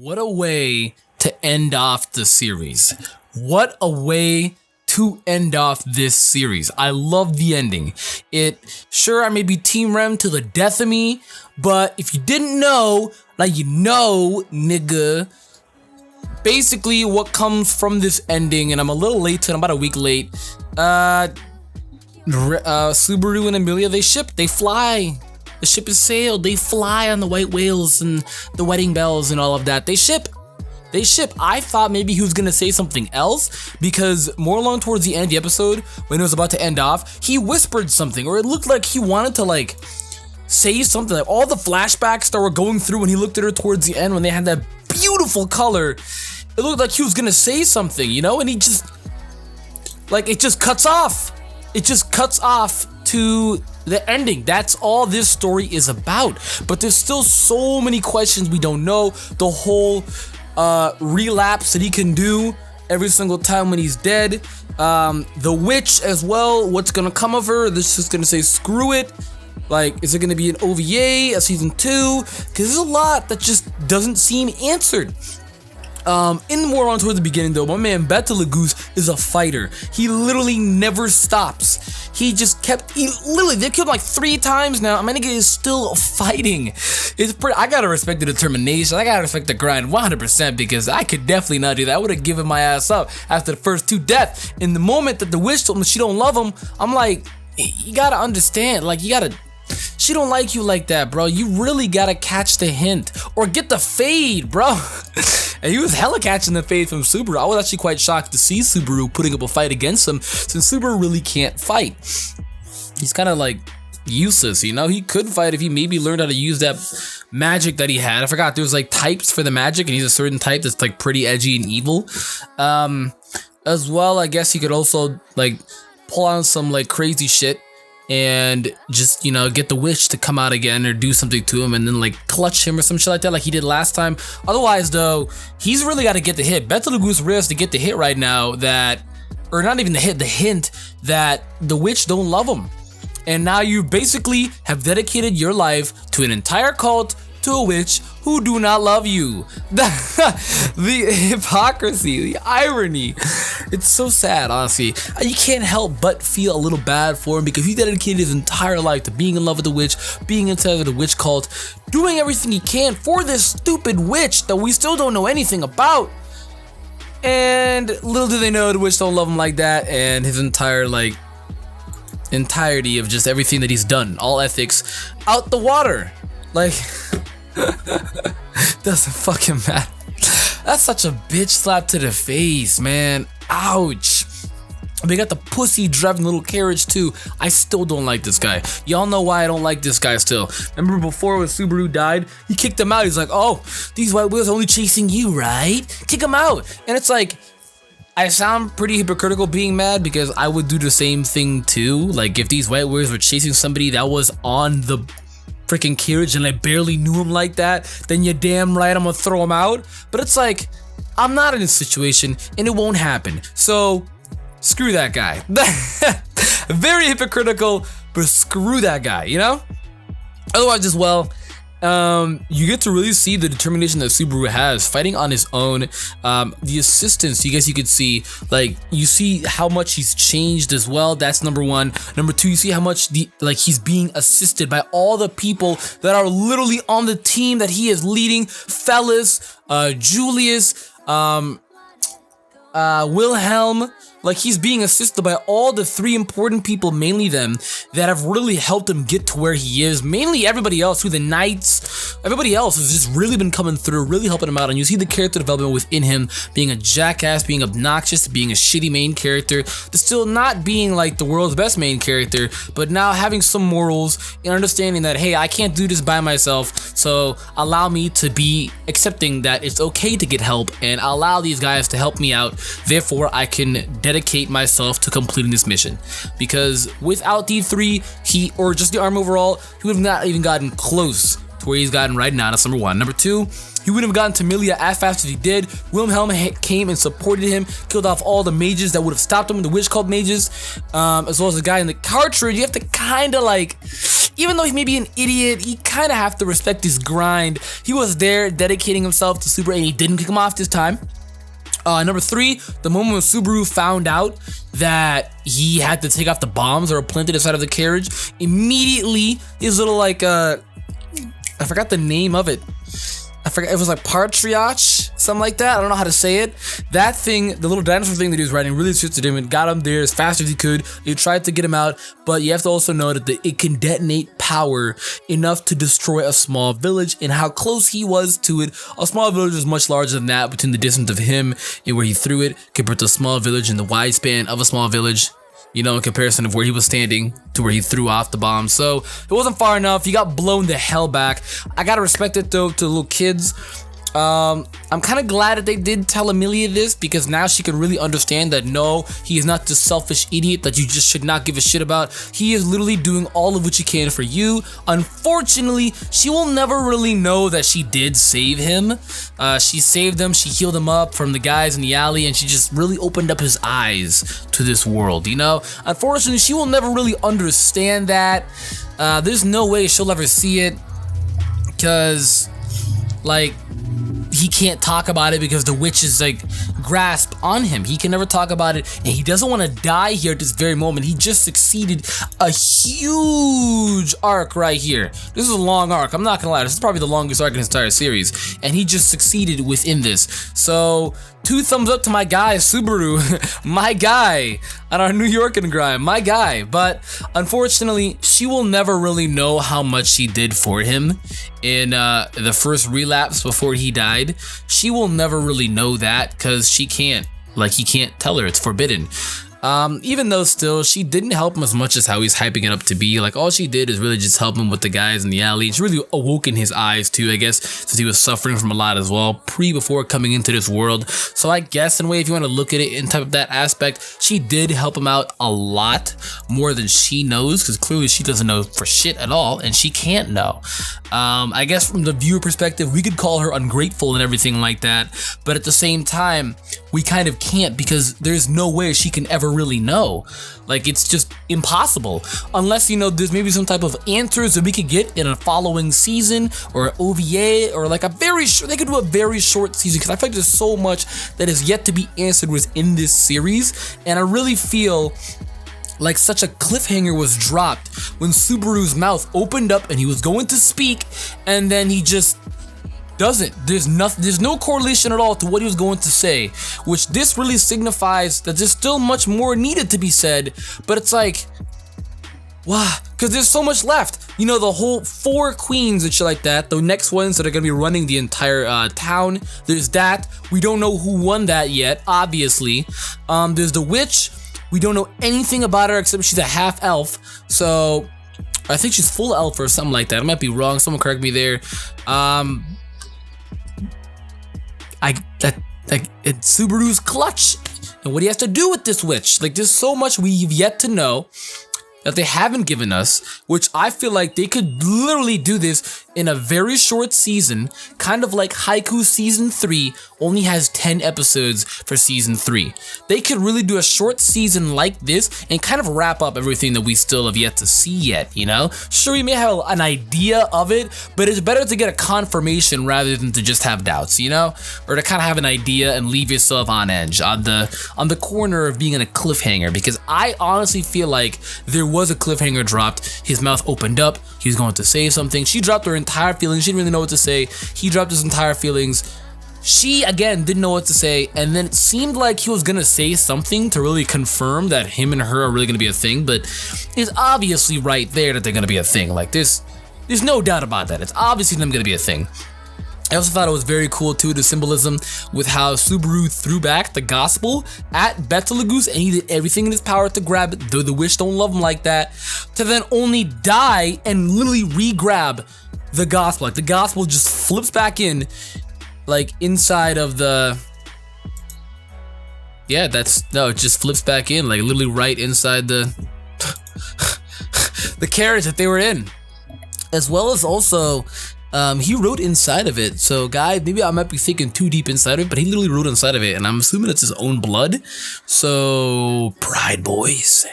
What a way to end off the series. What a way to end off this series. I love the ending. Sure, I may be Team Rem to the death of me, but if you didn't know, like you know, nigga. Basically, what comes from this ending, and I'm a little late to it, I'm about a week late. Subaru and Emilia, they fly. The ship is sailed. They fly on the white whales and the wedding bells and all of that. They ship. I thought maybe he was gonna say something else because more along towards the end of the episode, when it was about to end off, he whispered something, or it looked like he wanted to like say something. Like all the flashbacks that were going through when he looked at her towards the end when they had that beautiful color, it looked like he was gonna say something, you know, and he just like it just cuts off. It just cuts off to the ending. That's all this story is about. But there's still so many questions we don't know. The whole relapse that he can do every single time when he's dead. The witch as well. What's gonna come of her? This is gonna say screw it. Like, is it gonna be an OVA, a season 2? Because there's a lot that just doesn't seem answered. In more on towards the beginning though, my man Betelgeuse is a fighter. He literally never stops. He literally, they killed him like 3 times now. My nigga is still fighting. I gotta respect the determination. I gotta respect the grind 100% because I could definitely not do that. I would have given my ass up after the first 2 deaths. In the moment that the witch told me she don't love him, I'm like, you gotta understand, like she don't like you like that, bro. You really gotta catch the hint or get the fade, bro. And he was hella catching the fade from Subaru. I was actually quite shocked to see Subaru putting up a fight against him since Subaru really can't fight. He's kind of like useless, you know? He could fight if he maybe learned how to use that magic that he had. I forgot there was like types for the magic and he's a certain type that's like pretty edgy and evil. As well, I guess he could also like pull on some like crazy shit and just, you know, get the witch to come out again or do something to him and then like clutch him or some shit like that like he did last time. Otherwise though, he's really got to get the hit. Betelgeuse really has to get the hit right now or not even the hit, the hint that the witch don't love him. And now you basically have dedicated your life to an entire cult, to a witch who do not love you. The hypocrisy, the irony. It's so sad, honestly. You can't help but feel a little bad for him because he dedicated his entire life to being in love with the witch, being inside of the witch cult, doing everything he can for this stupid witch that we still don't know anything about. And little do they know the witch don't love him like that, and his entirety of just everything that he's done, all ethics, out the water. Like, doesn't fucking matter. That's such a bitch slap to the face, man. Ouch. They got the pussy driving little carriage too. I still don't like this guy. Y'all know why I don't like this guy still. Remember before when Subaru died, he kicked him out. He's like, oh, these white whales are only chasing you, right? Kick him out. And it's like, I sound pretty hypocritical being mad because I would do the same thing too. Like if these white whales were chasing somebody that was on the freaking carriage and I barely knew him like that, then you're damn right I'm gonna throw him out. But it's like, I'm not in this situation and it won't happen. So screw that guy. Very hypocritical, but screw that guy, you know? Otherwise as well, you get to really see the determination that Subaru has fighting on his own. The assistance, you guess you could see, like you see how much he's changed as well. That's number 1. Number 2, you see how much he's being assisted by all the people that are literally on the team that he is leading. Fellas, Julius, Wilhelm. Like he's being assisted by all the 3 important people, mainly them, that have really helped him get to where he is. Mainly everybody else, who the knights, everybody else has just really been coming through, really helping him out. And you see the character development within him, being a jackass, being obnoxious, being a shitty main character, to still not being like the world's best main character, but now having some morals and understanding that, hey, I can't do this by myself, so allow me to be accepting that it's okay to get help and allow these guys to help me out. Therefore, I can dedicate myself to completing this mission, because without D3 or just the arm overall, he would have not even gotten close to where he's gotten right now. That's number 1. Number 2, he wouldn't have gotten to Emilia as fast as he did. Wilhelm came and supported him, killed off all the mages that would have stopped him, the witch cult mages, as well as the guy in the cartridge. You have to kind of like even though he may be an idiot, you kind of have to respect his grind. He was there dedicating himself to Subaru and he didn't kick him off this time. Number 3, the moment when Subaru found out that he had to take off the bombs that were planted inside of the carriage, immediately his little like, I forgot the name of it. I forgot, it was like Patriarch, something like that. I don't know how to say it. That thing, the little dinosaur thing that he was riding really assisted him and got him there as fast as he could. He tried to get him out, but you have to also know that it can detonate power enough to destroy a small village, and how close he was to it. A small village is much larger than that between the distance of him and where he threw it compared to a small village and the wide span of a small village. You know, in comparison of where he was standing to where he threw off the bomb. So it wasn't far enough. He got blown the hell back. I gotta respect it though to little kids. I'm kind of glad that they did tell Emilia this, because now she can really understand that no, he is not this selfish idiot that you just should not give a shit about. He is literally doing all of what he can for you. Unfortunately, she will never really know that she did save him. She saved him, she healed him up from the guys in the alley, and she just really opened up his eyes to this world, you know? Unfortunately, she will never really understand that. There's no way she'll ever see it, because, like, he can't talk about it because the witch is like grasp on him. He can never talk about it, and he doesn't want to die here at this very moment. He just succeeded a huge arc right here. This is a long arc, I'm not gonna lie. This is probably the longest arc in his entire series, and he just succeeded within this. So 2 thumbs up to my guy Subaru, my guy on our New York and grind, my guy. But unfortunately, she will never really know how much she did for him in the first relapse before he died. She will never really know that, because she can't. Like, he can't tell her, it's forbidden. Even though still, she didn't help him as much as how he's hyping it up to be. Like, all she did is really just help him with the guys in the alley. She really awoke in his eyes too, I guess, since he was suffering from a lot as well, before coming into this world. So I guess in a way, if you want to look at it in type of that aspect, she did help him out a lot more than she knows, because clearly she doesn't know for shit at all, and she can't know. I guess from the viewer perspective, we could call her ungrateful and everything like that, but at the same time, we kind of can't, because there's no way she can ever really know. Like, it's just impossible, unless, you know, there's maybe some type of answers that we could get in a following season, or an OVA, or like a very short, they could do a very short season, because I feel like there's so much that is yet to be answered within this series, and I really feel like such a cliffhanger was dropped when Subaru's mouth opened up and he was going to speak, and then he just doesn't. There's no correlation at all to what he was going to say, which this really signifies that there's still much more needed to be said, but it's like, wow, because there's so much left. You know, the whole 4 queens and shit like that, the next ones that are going to be running the entire town, there's that. We don't know who won that yet, obviously. There's the witch. We don't know anything about her except she's a half elf, so I think she's full elf or something like that. I might be wrong, someone correct me there. It's Subaru's clutch, and what he has to do with this witch. Like, there's so much we've yet to know that they haven't given us, which I feel like they could literally do this in a very short season, kind of like Haiku Season 3 only has 10 episodes for Season 3. They could really do a short season like this and kind of wrap up everything that we still have yet to see yet, you know? Sure, we may have an idea of it, but it's better to get a confirmation rather than to just have doubts, you know? Or to kind of have an idea and leave yourself on edge, on the corner of being in a cliffhanger, because I honestly feel like there was a cliffhanger dropped. His mouth opened up, he was going to say something. She dropped her entire feelings, she didn't really know what to say. He dropped his entire feelings. She, again, didn't know what to say, and then it seemed like he was gonna say something to really confirm that him and her are really gonna be a thing, but it's obviously right there that they're gonna be a thing. Like, there's no doubt about that. It's obviously them gonna be a thing. I also thought it was very cool too, the symbolism with how Subaru threw back the gospel at Betelgeuse, and he did everything in his power to grab it, though the witch don't love him like that, to then only die and literally re-grab the gospel. Like, the gospel just flips back in, like, inside of the, yeah, it just flips back in, like, literally right inside the the carriage that they were in. As well as also, he wrote inside of it. So guys, maybe I might be thinking too deep inside of it, but he literally wrote inside of it, and I'm assuming it's his own blood. So pride, boys,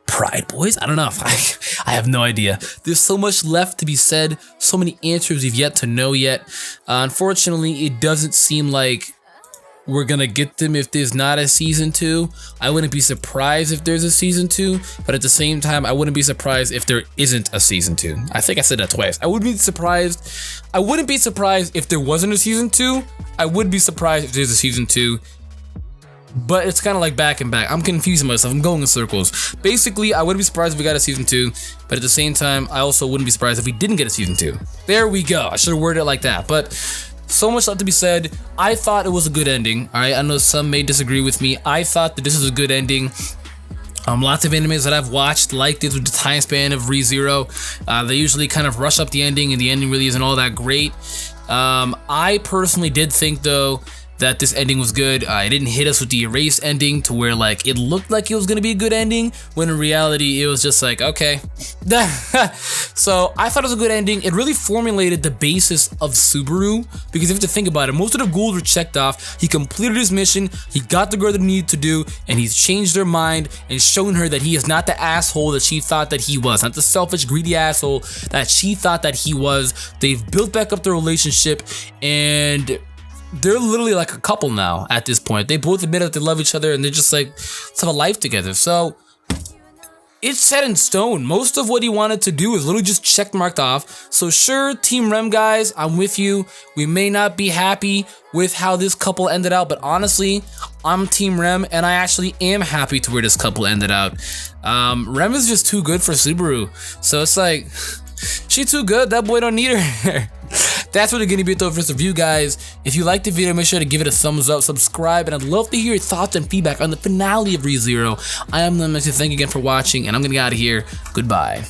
Pride boys? I don't know. I have no idea. There's so much left to be said, so many answers we've yet to know yet. Unfortunately, it doesn't seem like we're gonna get them if there's not a season 2. I wouldn't be surprised if there's a season 2, but at the same time, I wouldn't be surprised if there isn't a season 2. I think I said that twice. I wouldn't be surprised if there wasn't a season 2. I would be surprised if there's a season 2. But it's kind of like back and back. I'm confusing myself. I'm going in circles. Basically, I wouldn't be surprised if we got a season 2, but at the same time, I also wouldn't be surprised if we didn't get a season 2. There we go. I should have worded it like that, but so much left to be said. I thought it was a good ending. All right, I know some may disagree with me. I thought that this was a good ending. Lots of animes that I've watched like this with the time span of ReZero. They usually kind of rush up the ending, and the ending really isn't all that great. I personally did think, though, that this ending was good. It didn't hit us with the erased ending to where like it looked like it was gonna be a good ending, when in reality it was just like, okay. So I thought it was a good ending. It really formulated the basis of Subaru, because you have to think about it, most of the goals were checked off. He completed his mission, he got the girl that he needed to do, and he's changed her mind and shown her that he is not the asshole that she thought that he was, not the selfish, greedy asshole that she thought that he was. They've built back up their relationship, and they're literally like a couple now at this point. They both admit that they love each other, and they're just like, let's have a life together. So it's set in stone. Most of what he wanted to do is literally just check marked off. So sure, Team Rem guys, I'm with you. We may not be happy with how this couple ended out, but honestly, I'm Team Rem, and I actually am happy to where this couple ended out. Rem is just too good for Subaru. So it's like, she too good, that boy don't need her. That's what it's gonna be though for this review, guys. If you liked the video, make sure to give it a thumbs up, subscribe, and I'd love to hear your thoughts and feedback on the finale of ReZero. I am AkumaNexus. Thank you again for watching, and I'm gonna get out of here. Goodbye.